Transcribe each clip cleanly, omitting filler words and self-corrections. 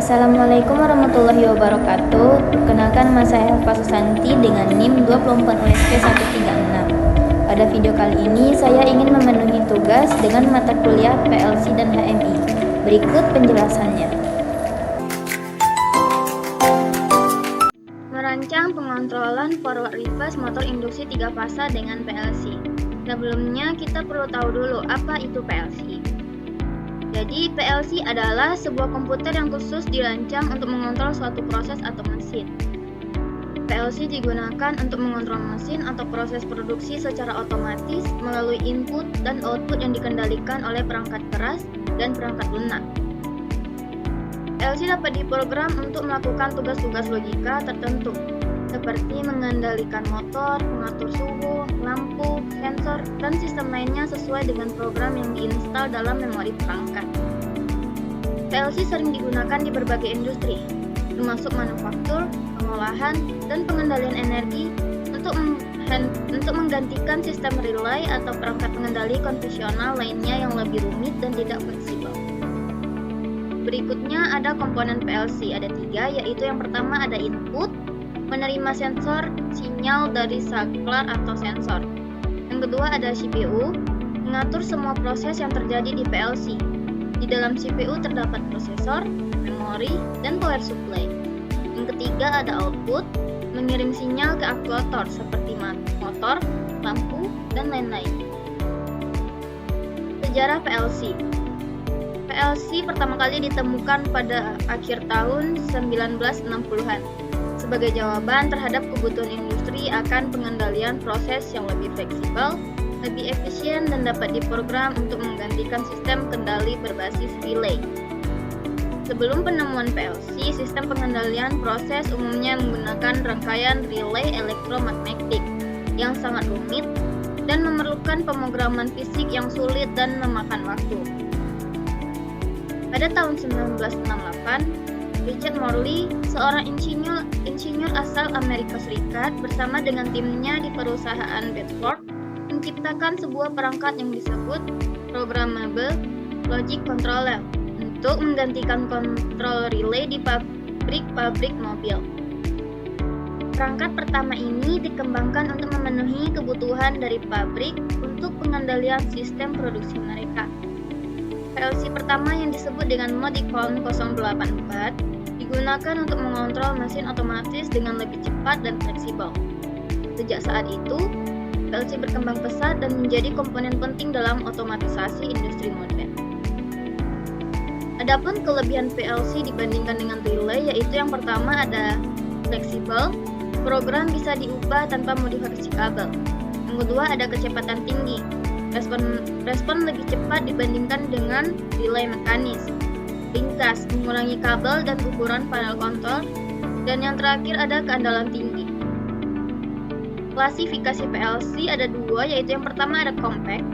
Assalamualaikum warahmatullahi wabarakatuh. Perkenalkan, nama saya Elva Susanti dengan NIM 24USP136. Pada video kali ini saya ingin memenuhi tugas dengan mata kuliah PLC dan HMI. Berikut penjelasannya. Merancang pengontrolan forward reverse motor induksi 3 fasa dengan PLC. Sebelumnya kita perlu tahu dulu apa itu PLC. Jadi, PLC adalah sebuah komputer yang khusus dirancang untuk mengontrol suatu proses atau mesin. PLC digunakan untuk mengontrol mesin atau proses produksi secara otomatis melalui input dan output yang dikendalikan oleh perangkat keras dan perangkat lunak. PLC dapat diprogram untuk melakukan tugas-tugas logika tertentu, seperti mengendalikan motor, mengatur suhu, lampu, sensor, dan sistem lainnya sesuai dengan program yang diinstal dalam memori perangkat. PLC sering digunakan di berbagai industri, termasuk manufaktur, pengolahan, dan pengendalian energi untuk menggantikan sistem relay atau perangkat pengendali konvensional lainnya yang lebih rumit dan tidak fleksibel. Berikutnya ada komponen PLC, ada 3, yaitu yang pertama ada input, menerima sensor sinyal dari saklar atau sensor. Yang kedua ada CPU, mengatur semua proses yang terjadi di PLC. Di dalam CPU terdapat prosesor, memori, dan power supply. Yang ketiga ada output, mengirim sinyal ke aktuator seperti motor, lampu, dan lain-lain. Sejarah PLC. PLC pertama kali ditemukan pada akhir tahun 1960-an. Sebagai jawaban terhadap kebutuhan industri akan pengendalian proses yang lebih fleksibel, lebih efisien, dan dapat diprogram untuk menggantikan sistem kendali berbasis relay. Sebelum penemuan PLC, sistem pengendalian proses umumnya menggunakan rangkaian relay elektromagnetik yang sangat rumit dan memerlukan pemrograman fisik yang sulit dan memakan waktu. Pada tahun 1968, Richard Morley, seorang insinyur asal Amerika Serikat, bersama dengan timnya di perusahaan Bedford, menciptakan sebuah perangkat yang disebut Programmable Logic Controller untuk menggantikan kontrol relay di pabrik-pabrik mobil. Perangkat pertama ini dikembangkan untuk memenuhi kebutuhan dari pabrik untuk pengendalian sistem produksi mereka. PLC pertama yang disebut dengan Modicon 084 digunakan untuk mengontrol mesin otomatis dengan lebih cepat dan fleksibel. Sejak saat itu, PLC berkembang pesat dan menjadi komponen penting dalam otomatisasi industri modern. Adapun kelebihan PLC dibandingkan dengan relay yaitu yang pertama ada fleksibel, program bisa diubah tanpa modifikasi kabel. Yang kedua ada kecepatan tinggi, respon lebih cepat dibandingkan dengan relay mekanis. Ringkas, mengurangi kabel dan ukuran panel kontrol, dan yang terakhir ada keandalan tinggi. Klasifikasi PLC ada 2, yaitu yang pertama ada compact,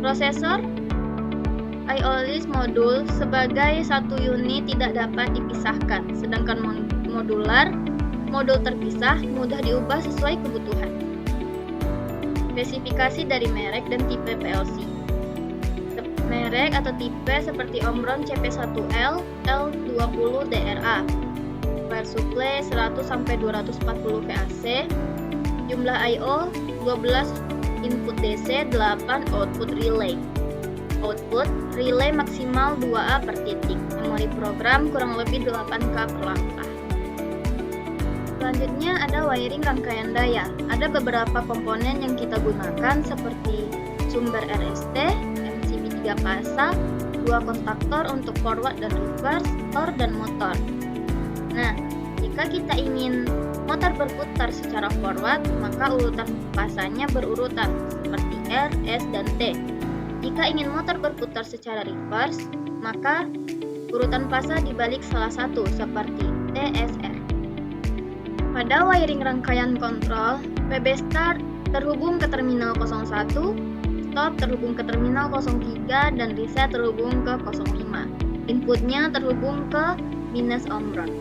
prosesor, IO-list modul sebagai satu unit tidak dapat dipisahkan, sedangkan modular, modul terpisah, mudah diubah sesuai kebutuhan. Spesifikasi dari merek dan tipe PLC. Merek atau tipe seperti Omron CP1L, L20DRA, power supply 100-240 VAC, jumlah I/O 12 input DC, 8 output relay. Output relay maksimal 2A per titik, memori program kurang lebih 8K per langkah. Selanjutnya ada wiring rangkaian daya. Ada beberapa komponen yang kita gunakan seperti sumber RST, 3 fasa, 2 kontaktor untuk forward dan reverse, or dan motor. Nah, jika kita ingin motor berputar secara forward, maka urutan fasanya berurutan seperti R, S, dan T. Jika ingin motor berputar secara reverse, maka urutan fasa dibalik salah satu seperti T, S, R. Pada wiring rangkaian kontrol, PB start terhubung ke terminal 01, stop terhubung ke terminal 03, dan reset terhubung ke 05. Inputnya terhubung ke minus Omron.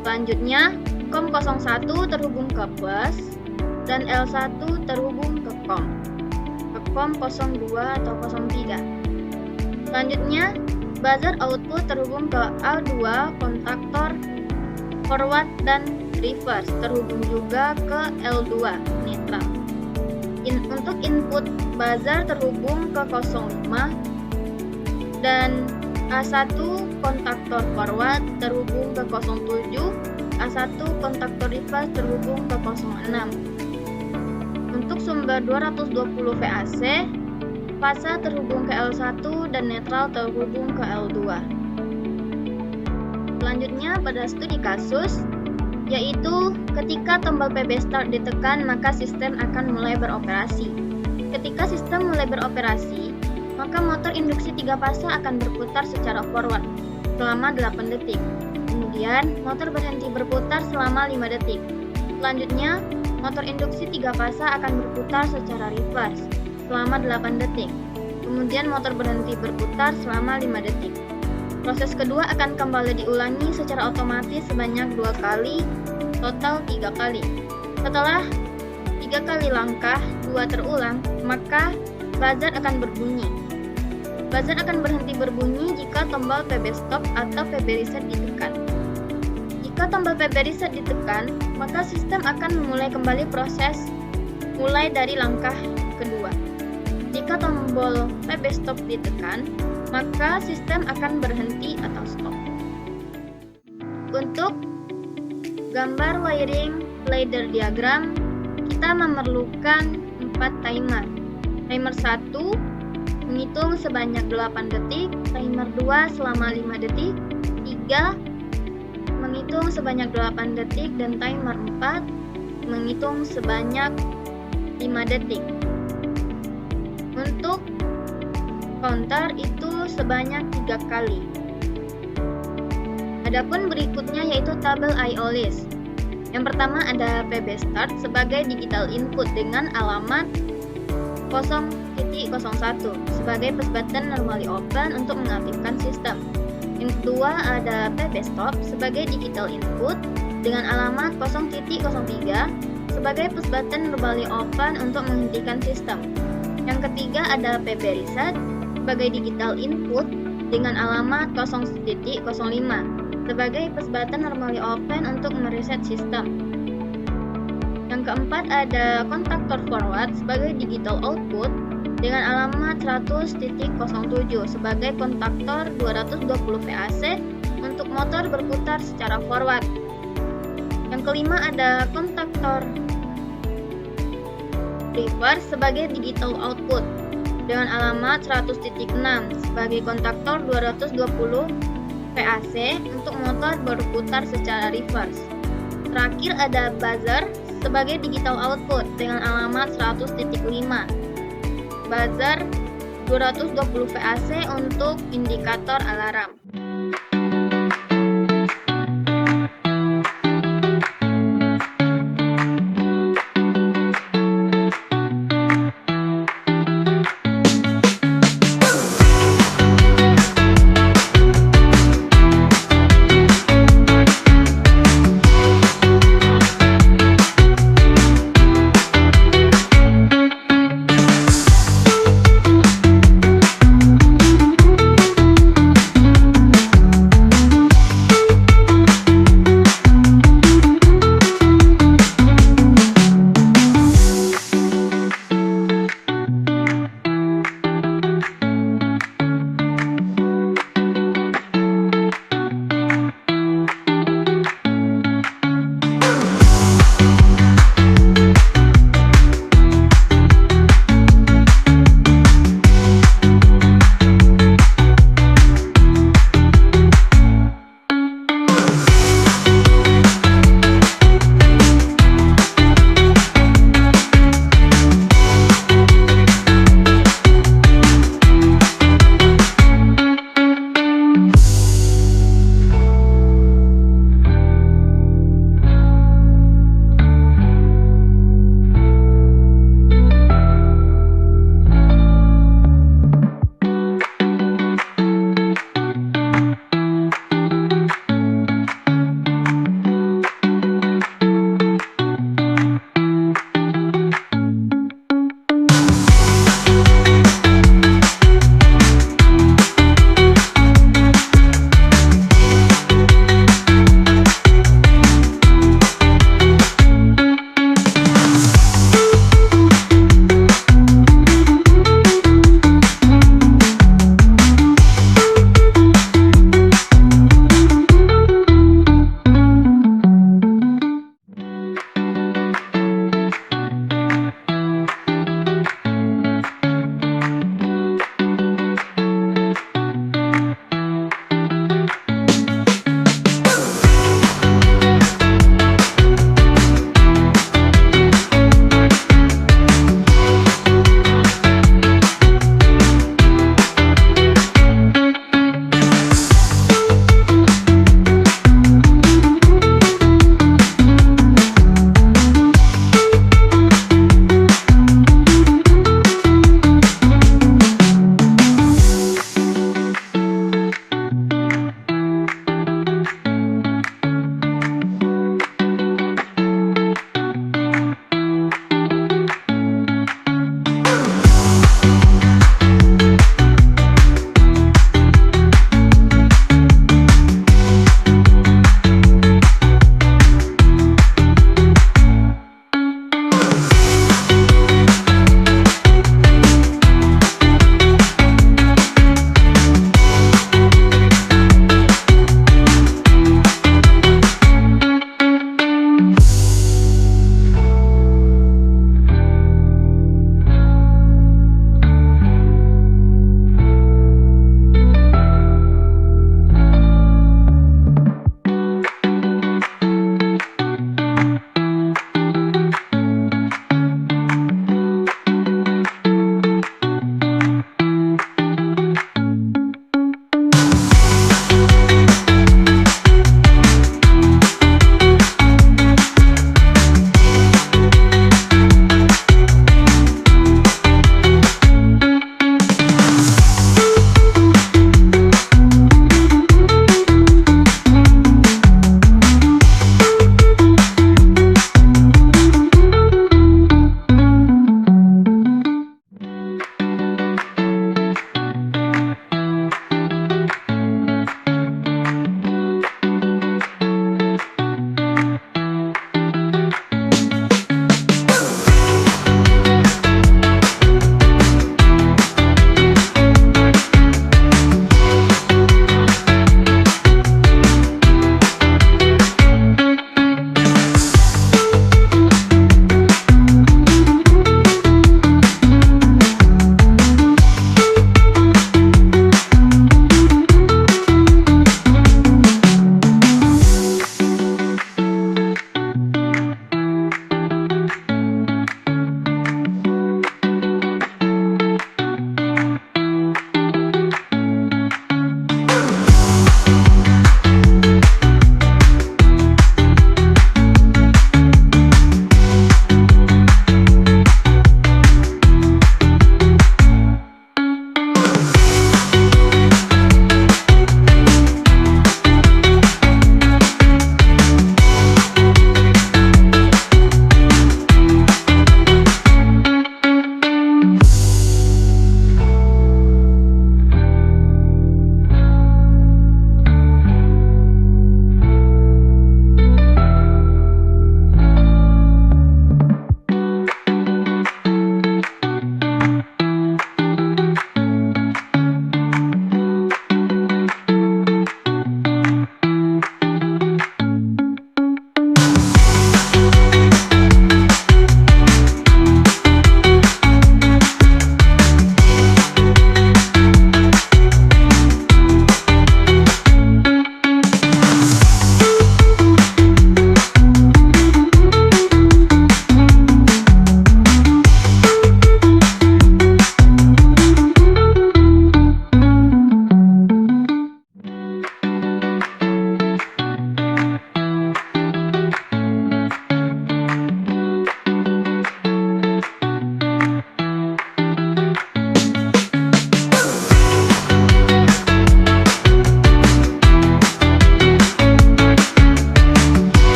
Selanjutnya, COM 01 terhubung ke bus, dan L1 terhubung ke COM 02 atau 03. Selanjutnya, Buzzer output terhubung ke A2 kontaktor forward dan reverse, terhubung juga ke L2 netral. Untuk input buzzer terhubung ke 05 dan A1 kontaktor forward terhubung ke 07, A1 kontaktor reverse terhubung ke 06. Untuk sumber 220 VAC, fasa terhubung ke L1 dan netral terhubung ke L2. Selanjutnya pada studi kasus, yaitu ketika tombol PB Start ditekan maka sistem akan mulai beroperasi. Ketika sistem mulai beroperasi, maka motor induksi 3 fasa akan berputar secara forward selama 8 detik. Kemudian, motor berhenti berputar selama 5 detik. Selanjutnya, motor induksi 3 fasa akan berputar secara reverse selama 8 detik. Kemudian motor berhenti berputar selama 5 detik. Proses kedua akan kembali diulangi secara otomatis sebanyak 2 kali, total 3 kali. Setelah 3 kali langkah 2 terulang, maka buzzer akan berbunyi. Buzzer akan berhenti berbunyi jika tombol PB Stop atau PB Reset ditekan. Jika tombol PB Reset ditekan, maka sistem akan memulai kembali proses mulai dari langkah kedua. Jika tombol PB Stop ditekan, maka sistem akan berhenti atau stop. Untuk gambar wiring ladder diagram, kita memerlukan 4 timer. Timer 1 menghitung sebanyak 8 detik, timer 2 selama 5 detik, 3 menghitung sebanyak 8 detik, dan timer 4 menghitung sebanyak 5 detik. Untuk counter itu sebanyak 3 kali. Adapun berikutnya yaitu tabel I/O list. Yang pertama ada PB Start sebagai digital input dengan alamat 0.01 sebagai push button normally open untuk mengaktifkan sistem. Yang kedua ada PB Stop sebagai digital input dengan alamat 0.03 sebagai push button normally open untuk menghentikan sistem. Yang ketiga ada PB Reset sebagai digital input dengan alamat 0.05 sebagai push button normally open untuk mereset sistem. Yang keempat ada kontaktor forward sebagai digital output dengan alamat 100.07 sebagai kontaktor 220 VAC untuk motor berputar secara forward. Yang kelima ada kontaktor reverse sebagai digital output dengan alamat 100.6 sebagai kontaktor 220 VAC untuk motor berputar secara reverse. Terakhir ada buzzer sebagai digital output dengan alamat 100.5 buzzer 220 VAC untuk indikator alarm.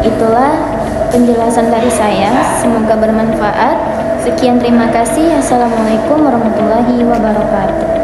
itulah penjelasan dari saya. Semoga bermanfaat. Sekian, terima kasih. Assalamualaikum warahmatullahi wabarakatuh.